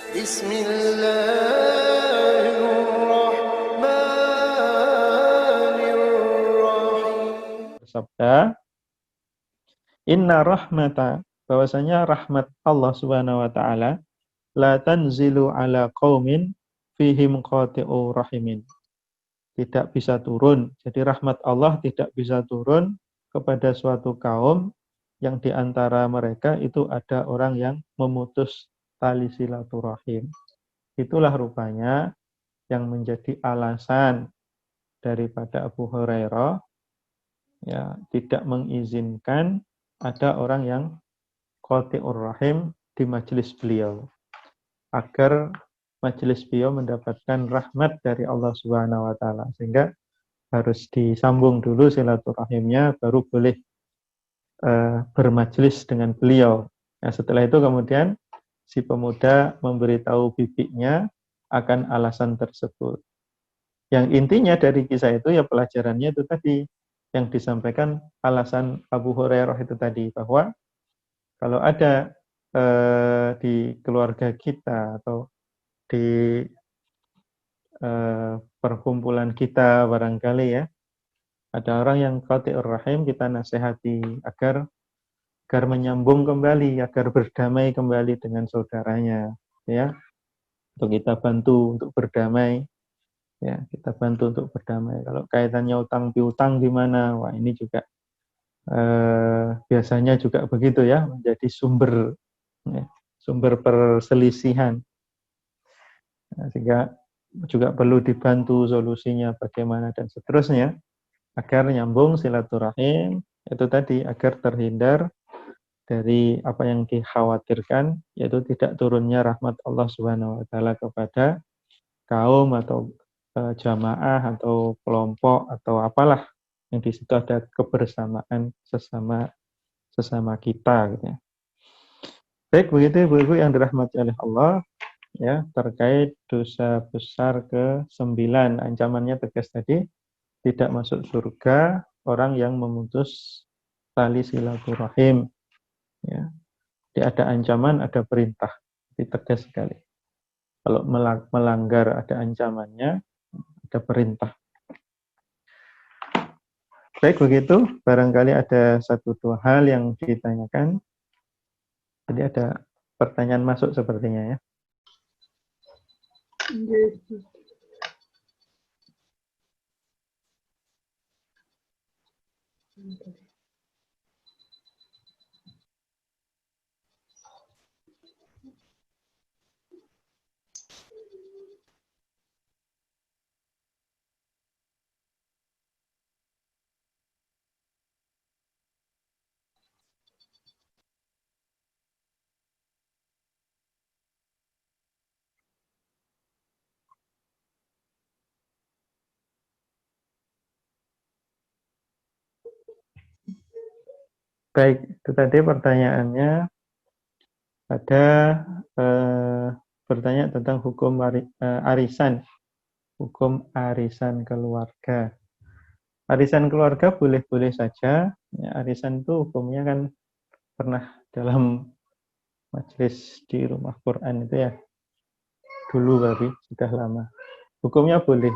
Bismillahirrahmanirrahim. Sabda, inna rahmata, bahwasanya rahmat Allah Subhanahu wa taala la tanzilu ala qaumin fihim qati'u rahimin. Tidak bisa turun. Jadi rahmat Allah tidak bisa turun kepada suatu kaum yang di antara mereka itu ada orang yang memutus tali silaturahim. Itulah rupanya yang menjadi alasan daripada Abu Hurairah ya tidak mengizinkan ada orang yang qati'ur rahim di majelis beliau, agar majelis beliau mendapatkan rahmat dari Allah Subhanahu wa taala, sehingga harus disambung dulu silaturahimnya baru boleh bermajelis dengan beliau. Nah, setelah itu kemudian si pemuda memberitahu bibinya akan alasan tersebut. Yang intinya dari kisah itu ya pelajarannya itu tadi yang disampaikan alasan Abu Hurairah itu tadi, bahwa kalau ada di keluarga kita atau di perkumpulan kita barangkali ya, ada orang yang qati'ur rahim, kita nasihati agar menyambung kembali, agar berdamai kembali dengan saudaranya, ya. Untuk kita bantu untuk berdamai, ya, kita bantu untuk berdamai. Kalau kaitannya utang piutang gimana? Wah, ini juga biasanya juga begitu ya, menjadi sumber perselisihan. Nah, sehingga juga perlu dibantu solusinya bagaimana dan seterusnya agar nyambung silaturahim, itu tadi agar terhindar dari apa yang dikhawatirkan, yaitu tidak turunnya rahmat Allah Subhanahu wa taala kepada kaum atau jamaah atau kelompok atau apalah yang di situ ada kebersamaan sesama kita gitu ya. Baik, begitu Ibu-ibu yang dirahmati oleh Allah ya, terkait dosa besar ke-9, ancamannya tegas tadi, tidak masuk surga orang yang memutus tali silaturahim ya. Jadi ada ancaman, ada perintah, jadi tegas sekali. Kalau melanggar ada ancamannya, ada perintah. Baik, begitu barangkali ada 1-2 hal yang ditanyakan. Jadi ada pertanyaan masuk sepertinya ya. Baik, itu tadi pertanyaannya. Ada bertanya tentang hukum arisan, hukum arisan keluarga. Arisan keluarga boleh-boleh saja. Ya, arisan itu hukumnya kan pernah dalam majelis di rumah Quran itu ya, dulu tapi sudah lama. Hukumnya boleh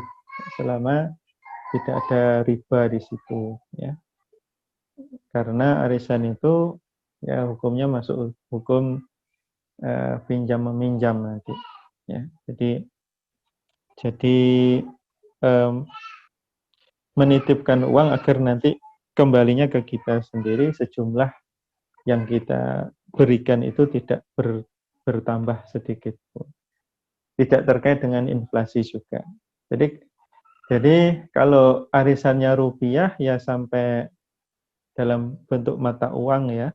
selama tidak ada riba di situ ya. Karena arisan itu ya hukumnya masuk hukum pinjam meminjam nanti ya. Jadi menitipkan uang agar nanti kembalinya ke kita sendiri, sejumlah yang kita berikan itu tidak bertambah sedikit pun. Tidak terkait dengan inflasi juga. Jadi kalau arisannya rupiah ya sampai dalam bentuk mata uang ya.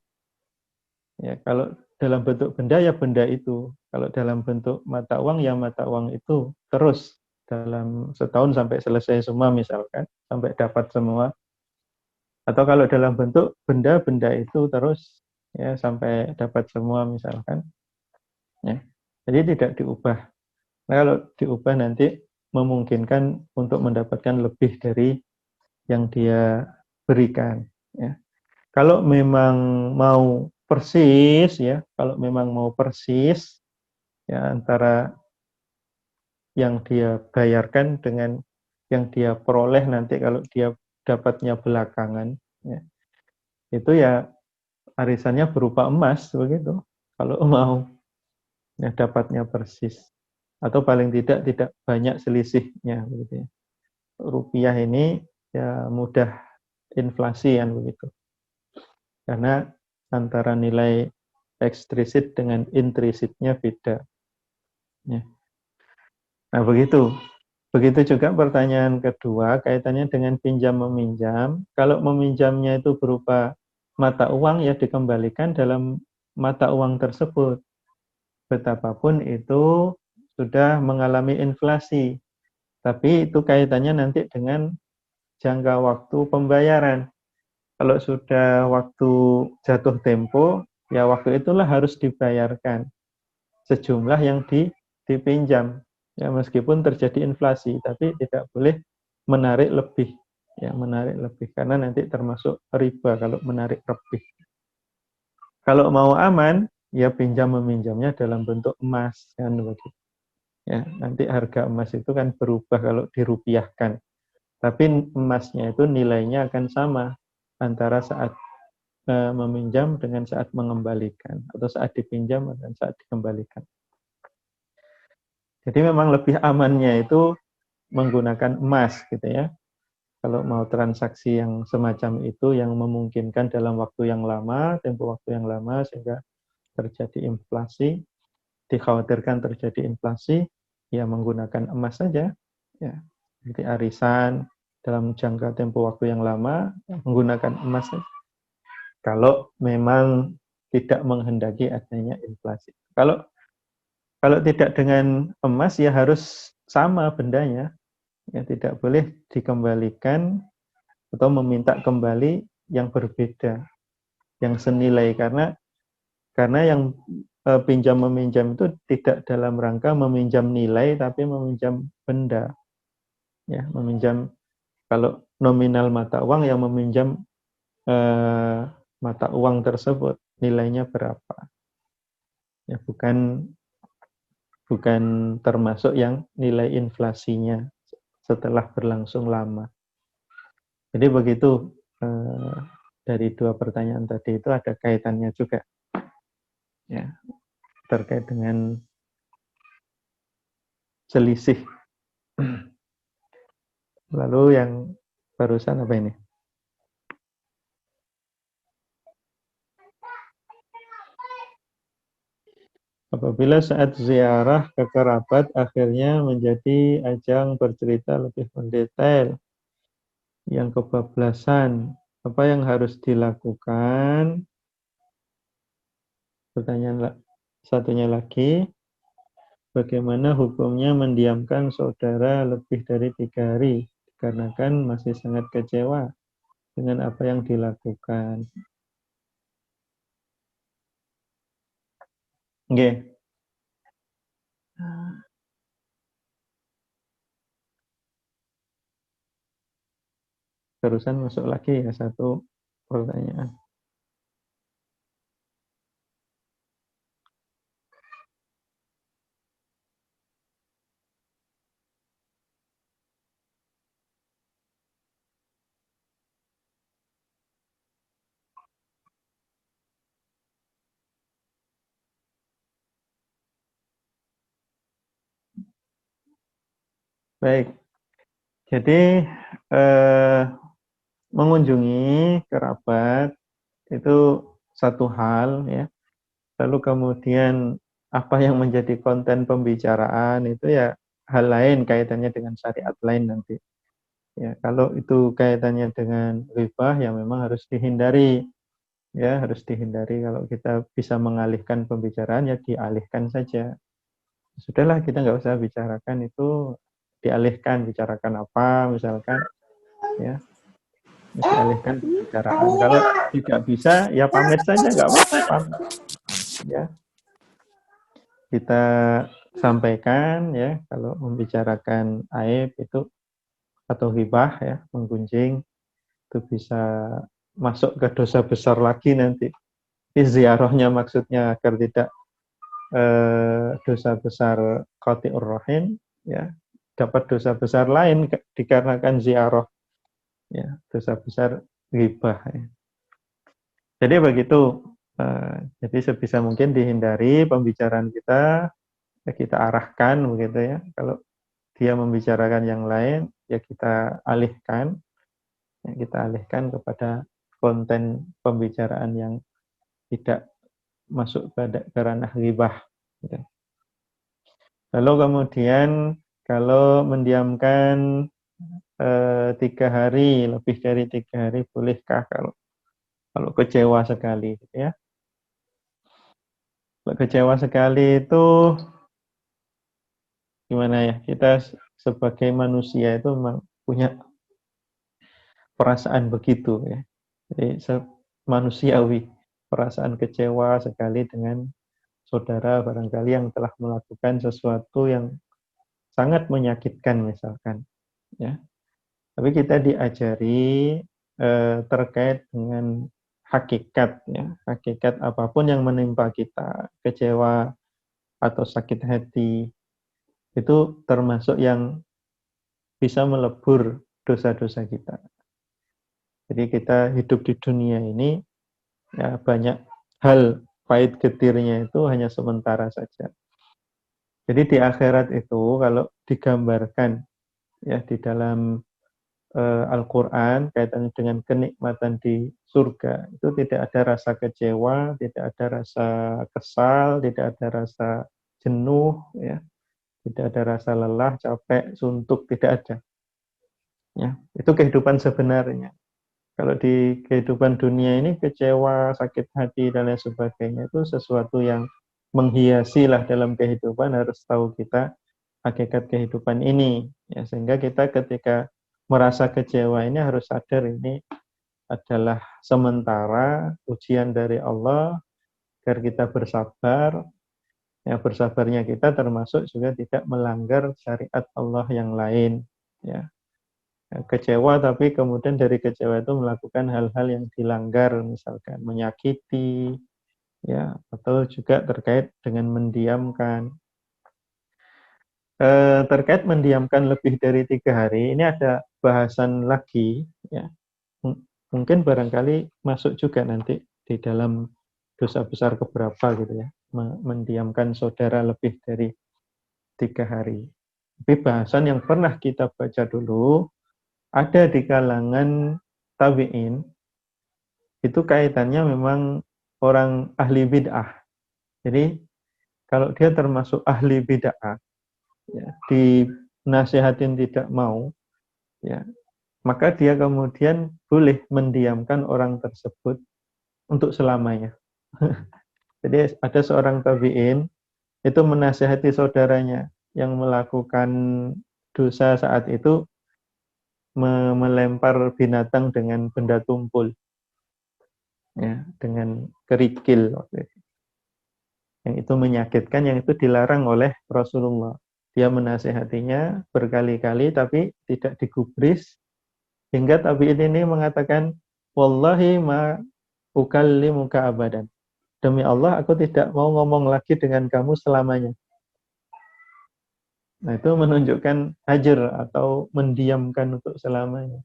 Ya, kalau dalam bentuk benda ya benda itu. Kalau dalam bentuk mata uang ya mata uang itu terus dalam setahun sampai selesai semua misalkan, sampai dapat semua. Atau kalau dalam bentuk benda itu terus ya sampai dapat semua misalkan. Ya. Jadi tidak diubah. Nah, kalau diubah nanti memungkinkan untuk mendapatkan lebih dari yang dia berikan ya. Kalau memang mau persis ya, kalau memang mau persis ya, antara yang dia bayarkan dengan yang dia peroleh nanti kalau dia dapatnya belakangan, ya. Itu ya arisannya berupa emas begitu. Kalau mau ya dapatnya persis atau paling tidak banyak selisihnya begitu ya. Rupiah ini ya mudah inflasi kan begitu. Karena antara nilai eksplisit dengan intrisitnya beda. Ya. Nah begitu. Begitu juga pertanyaan kedua kaitannya dengan pinjam meminjam. Kalau meminjamnya itu berupa mata uang ya dikembalikan dalam mata uang tersebut. Betapapun itu sudah mengalami inflasi. Tapi itu kaitannya nanti dengan jangka waktu pembayaran. Kalau sudah waktu jatuh tempo, ya waktu itulah harus dibayarkan sejumlah yang dipinjam. Ya meskipun terjadi inflasi, tapi tidak boleh menarik lebih. Ya menarik lebih karena nanti termasuk riba kalau menarik lebih. Kalau mau aman, ya pinjam meminjamnya dalam bentuk emas kan begitu. Ya, nanti harga emas itu kan berubah kalau dirupiahkan. Tapi emasnya itu nilainya akan sama antara saat meminjam dengan saat mengembalikan atau saat dipinjam dan saat dikembalikan. Jadi memang lebih amannya itu menggunakan emas gitu ya. Kalau mau transaksi yang semacam itu yang memungkinkan dalam waktu yang lama, tempo waktu yang lama sehingga terjadi inflasi, dikhawatirkan terjadi inflasi, ya menggunakan emas saja. Ya, jadi arisan dalam jangka tempo waktu yang lama menggunakan emas saja. Kalau memang tidak menghendaki adanya inflasi. Kalau tidak dengan emas ya harus sama bendanya. Ya, tidak boleh dikembalikan atau meminta kembali yang berbeda, yang senilai karena yang pinjam meminjam itu tidak dalam rangka meminjam nilai tapi meminjam benda. Ya, meminjam kalau nominal mata uang yang meminjam mata uang tersebut nilainya berapa. Ya, bukan termasuk yang nilai inflasinya setelah berlangsung lama. Jadi begitu dari dua pertanyaan tadi itu ada kaitannya juga ya terkait dengan selisih. Lalu yang barusan apa ini? Apabila saat ziarah ke kerabat akhirnya menjadi ajang bercerita lebih mendetail yang kebablasan, apa yang harus dilakukan? Pertanyaan satunya lagi, bagaimana hukumnya mendiamkan saudara lebih dari 3 hari dikarenakan masih sangat kecewa dengan apa yang dilakukan. Oke. Terusan masuk lagi ya satu pertanyaan. Baik. Jadi mengunjungi kerabat itu satu hal ya. Lalu kemudian apa yang menjadi konten pembicaraan itu ya hal lain kaitannya dengan syariat lain nanti. Ya, kalau itu kaitannya dengan ghibah ya memang harus dihindari. Ya, harus dihindari. Kalau kita bisa mengalihkan pembicaraan ya dialihkan saja. Sudahlah kita nggak usah bicarakan itu, dialihkan, bicarakan apa misalkan ya, dialihkan pembicaraan. Kalau tidak bisa ya pamit saja, nggak apa-apa, pamit ya. Kita sampaikan ya kalau membicarakan aib itu atau hibah ya, menggunjing itu bisa masuk ke dosa besar lagi nanti. Ziarahnya maksudnya agar tidak dosa besar qati'ur rahim, ya, dapat dosa besar lain dikarenakan ziarah, ya, dosa besar ghibah. Ya. Jadi begitu. Jadi sebisa mungkin dihindari pembicaraan kita, ya kita arahkan begitu ya. Kalau dia membicarakan yang lain, ya kita alihkan, kepada konten pembicaraan yang tidak masuk pada ranah ghibah. Gitu. Lalu kemudian kalau mendiamkan 3 hari, lebih dari 3 hari, bolehkah kalau kecewa sekali, gitu ya? Kalau kecewa sekali itu gimana ya? Kita sebagai manusia itu memang punya perasaan begitu ya. Jadi manusiawi, perasaan kecewa sekali dengan saudara barangkali yang telah melakukan sesuatu yang sangat menyakitkan misalkan, ya. Tapi kita diajari terkait dengan hakikat, ya, hakikat apapun yang menimpa kita, kecewa atau sakit hati, itu termasuk yang bisa melebur dosa-dosa kita. Jadi kita hidup di dunia ini, ya, banyak hal pahit getirnya itu hanya sementara saja. Jadi di akhirat itu kalau digambarkan, ya, di dalam Al-Quran kaitannya dengan kenikmatan di surga, itu tidak ada rasa kecewa, tidak ada rasa kesal, tidak ada rasa jenuh, ya, tidak ada rasa lelah, capek, suntuk, tidak ada. Ya, itu kehidupan sebenarnya. Kalau di kehidupan dunia ini kecewa, sakit hati dan lain sebagainya itu sesuatu yang menghiasi lah dalam kehidupan, harus tahu kita hakikat kehidupan ini. Ya, sehingga kita ketika merasa kecewa ini harus sadar ini adalah sementara ujian dari Allah agar kita bersabar. Ya, bersabarnya kita termasuk juga tidak melanggar syariat Allah yang lain. Ya. Kecewa tapi kemudian dari kecewa itu melakukan hal-hal yang dilanggar, misalkan menyakiti, ya, atau juga terkait dengan mendiamkan. Terkait mendiamkan lebih dari 3 hari, ini ada bahasan lagi, ya. Mungkin barangkali masuk juga nanti di dalam dosa besar keberapa gitu ya, mendiamkan saudara lebih dari 3 hari. Tapi bahasan yang pernah kita baca dulu, ada di kalangan tabi'in, itu kaitannya memang orang ahli bid'ah. Jadi kalau dia termasuk ahli bid'ah, ya, dinasihatin tidak mau, ya, maka dia kemudian boleh mendiamkan orang tersebut untuk selamanya. Jadi ada seorang tabi'in itu menasihati saudaranya yang melakukan dosa saat itu, melempar binatang dengan benda tumpul, ya, dengan kerikil waktu itu. Yang itu menyakitkan, yang itu dilarang oleh Rasulullah. Dia menasihatinya berkali-kali tapi tidak digubris, hingga tabi'in ini mengatakan, wallahi ma ukallimuka abadan. Demi Allah, aku tidak mau ngomong lagi dengan kamu selamanya. Nah, itu menunjukkan hajar atau mendiamkan untuk selamanya.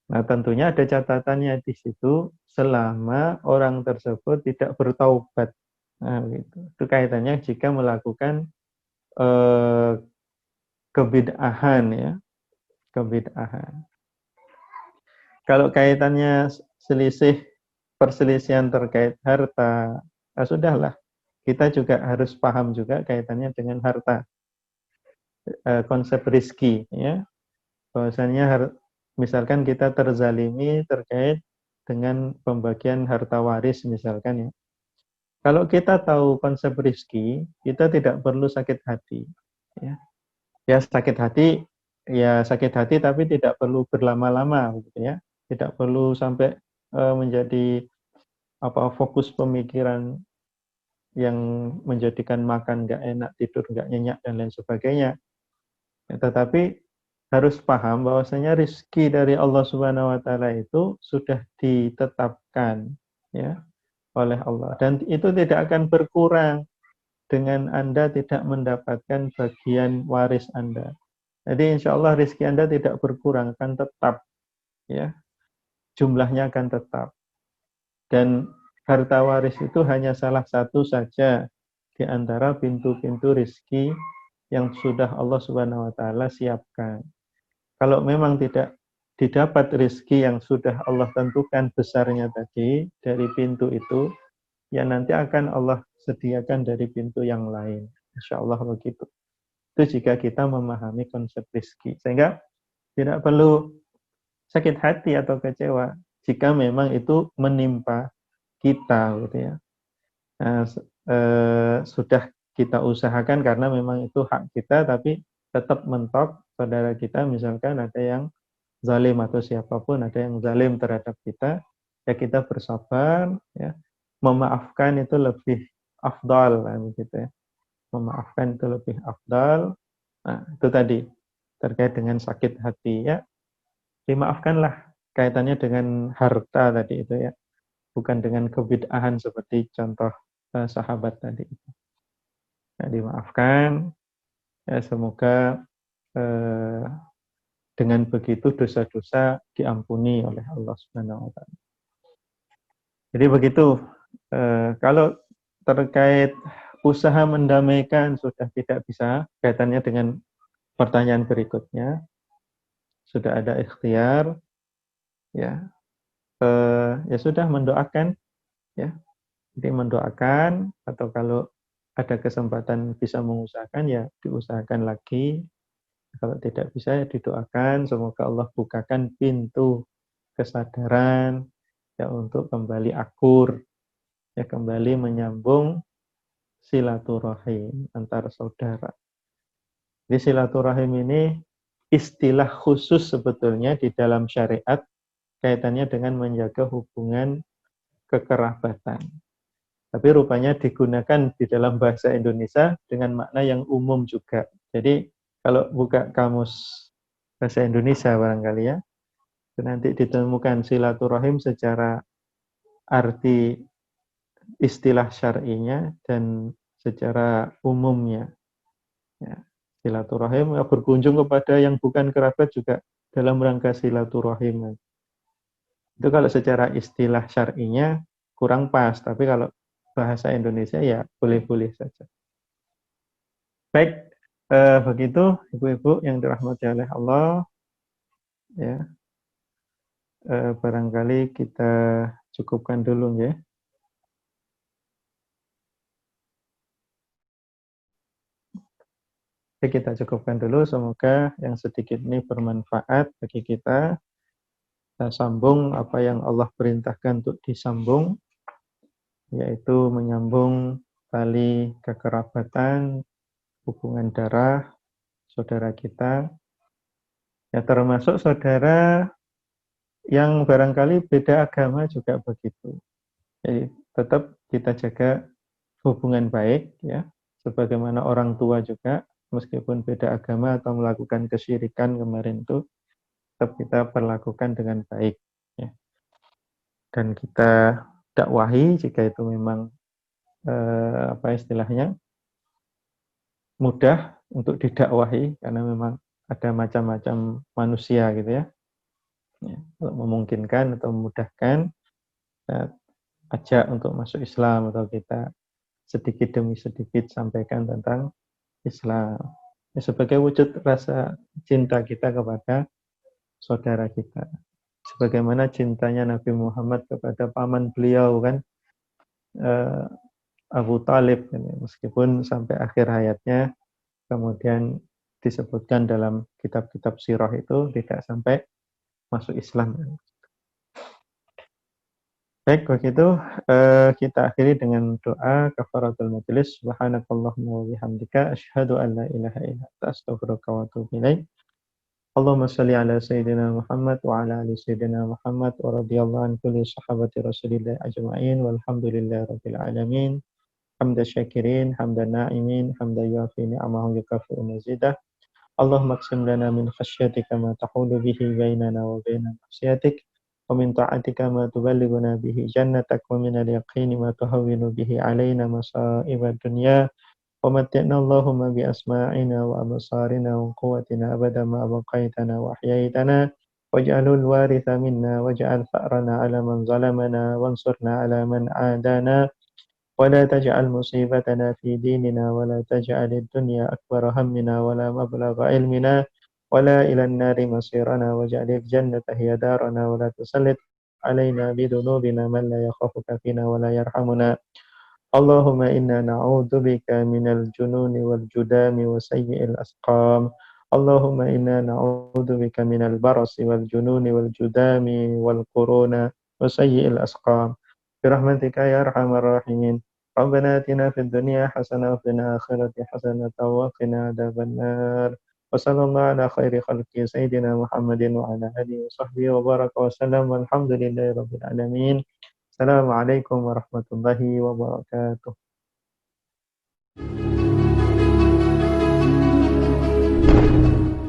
Nah, tentunya ada catatannya di situ, selama orang tersebut tidak bertaubat. Nah, gitu. Itu kaitannya jika melakukan kebid'ahan, ya, kebid'ahan. Kalau kaitannya perselisihan terkait harta, nah sudahlah, kita juga harus paham juga kaitannya dengan harta. Konsep rizki, ya, bahwasanya misalkan kita terzalimi terkait dengan pembagian harta waris misalkan, ya. Kalau kita tahu konsep rizki, kita tidak perlu sakit hati, ya. Ya sakit hati tapi tidak perlu berlama-lama gitu ya. Tidak perlu sampai menjadi fokus pemikiran yang menjadikan makan nggak enak, tidur nggak nyenyak dan lain sebagainya. Ya, tetapi harus paham bahwasanya rizki dari Allah Subhanahu wa taala itu sudah ditetapkan, ya, oleh Allah, dan itu tidak akan berkurang. dengan Anda tidak mendapatkan bagian waris Anda. Jadi insya Allah rezeki Anda tidak berkurang, akan tetap, ya, jumlahnya akan tetap. Dan harta waris itu hanya salah satu saja di antara pintu-pintu rezeki yang sudah Allah Subhanahu wa taala siapkan. Kalau memang tidak didapat rezeki yang sudah Allah tentukan besarnya tadi dari pintu itu, ya nanti akan Allah sediakan dari pintu yang lain. Insya Allah begitu. Itu jika kita memahami konsep rezeki. Sehingga tidak perlu sakit hati atau kecewa jika memang itu menimpa kita, gitu ya. Nah, sudah kita usahakan karena memang itu hak kita, tapi tetap mentok saudara kita, misalkan ada yang zalim atau siapapun ada yang zalim terhadap kita, ya kita bersabar, ya. Memaafkan itu lebih afdal, gitu ya. Memaafkan itu lebih afdal. Nah, itu tadi terkait dengan sakit hati, ya. Dimaafkanlah, kaitannya dengan harta tadi itu, ya. Bukan dengan kebid'ahan seperti contoh sahabat tadi. Nah, dimaafkan, ya, semoga dengan begitu dosa-dosa diampuni oleh Allah Subhanahu wa taala. Jadi begitu. Kalau terkait usaha mendamaikan sudah tidak bisa, kaitannya dengan pertanyaan berikutnya. Sudah ada ikhtiar, ya. Ya sudah mendoakan, ya. Jadi mendoakan, atau kalau ada kesempatan bisa mengusahakan, ya diusahakan lagi. Kalau tidak bisa, ya didoakan semoga Allah bukakan pintu kesadaran, ya, untuk kembali akur, ya, kembali menyambung silaturahim antar saudara. Jadi silaturahim ini istilah khusus sebetulnya di dalam syariat, kaitannya dengan menjaga hubungan kekerabatan. Tapi rupanya digunakan di dalam bahasa Indonesia dengan makna yang umum juga. Jadi kalau buka kamus bahasa Indonesia barangkali, ya, nanti ditemukan silaturahim secara arti istilah syar'inya dan secara umumnya. Ya, silaturahim, ya, berkunjung kepada yang bukan kerabat juga dalam rangka silaturahim. Itu kalau secara istilah syar'inya kurang pas, tapi kalau bahasa Indonesia ya boleh-boleh saja. Baik, begitu ibu-ibu yang dirahmati oleh Allah, ya. Barangkali kita cukupkan dulu, ya. Oke, kita cukupkan dulu. Semoga yang sedikit ini bermanfaat bagi kita. Kita sambung apa yang Allah perintahkan untuk disambung, yaitu menyambung tali kekerabatan, hubungan darah saudara kita, ya, termasuk saudara yang barangkali beda agama juga begitu. Jadi tetap kita jaga hubungan baik, ya, sebagaimana orang tua juga, meskipun beda agama atau melakukan kesyirikan kemarin itu, tetap kita perlakukan dengan baik, ya. Dan kita dakwahi jika itu memang apa istilahnya mudah untuk didakwahi, karena memang ada macam-macam manusia, gitu ya. Ya, kalau memungkinkan atau memudahkan, kita ajak untuk masuk Islam, atau kita sedikit demi sedikit sampaikan tentang Islam, ya, sebagai wujud rasa cinta kita kepada saudara kita. Sebagaimana cintanya Nabi Muhammad kepada paman beliau, kan, Abu Talib, meskipun sampai akhir hayatnya kemudian disebutkan dalam kitab-kitab sirah itu tidak sampai masuk Islam. Baik, begitu kita akhiri dengan doa kafaratul majelis. Subhanakallahumma wa bihamdika asyhadu an la ilaha illa anta astaghfiruka wa atubu ilaik. Allahumma shalli ala sayyidina Muhammad wa ala ali sayyidina Muhammad wa radhiyallahu an kulli sahabati Rasulillah ajma'in walhamdulillahi rabbil alamin. Hamda syakirin, hamda na'imin, hamda yuafi ni'amahu yukafi'u mazidah. Allahumma qsim lana min khasyatika ma tahulu bihi bainana wa baina ma'siyatik. ومن طاعتك ما تبلغنا به جنتك ومن اليقين ما تهون به علينا مصائب الدنيا ومتعنا اللهم بأسماعنا وأبصارنا وقوتنا أبدا ما أبقيتنا وأحييتنا واجعل الوارث منا واجعل ثأرنا على من ظلمنا وانصرنا على من عادانا ولا تجعل مصيبتنا في ديننا ولا تجعل الدنيا أكبر همنا ولا مبلغ علمنا ولا إلى النار مصيرنا واجعل الجنة هي دارنا ولا تسلط علينا بذنوبنا من لا يخافك فينا ولا يرحمنا اللهم إنا نعوذ بك من الجنون والجذام وسيء الأسقام اللهم إنا نعوذ بك من البرص والجنون والجذام والقرون وسيء الأسقام برحمتك يا أرحم الراحمين ربنا آتنا في الدنيا حسنة وفي الآخرة حسنة وقنا عذاب النار وصلى الله على خير خلقه سيدنا محمد وعلى آله وصحبه وبارك وسلم والحمد لله رب العالمين السلام عليكم ورحمة الله وبركاته.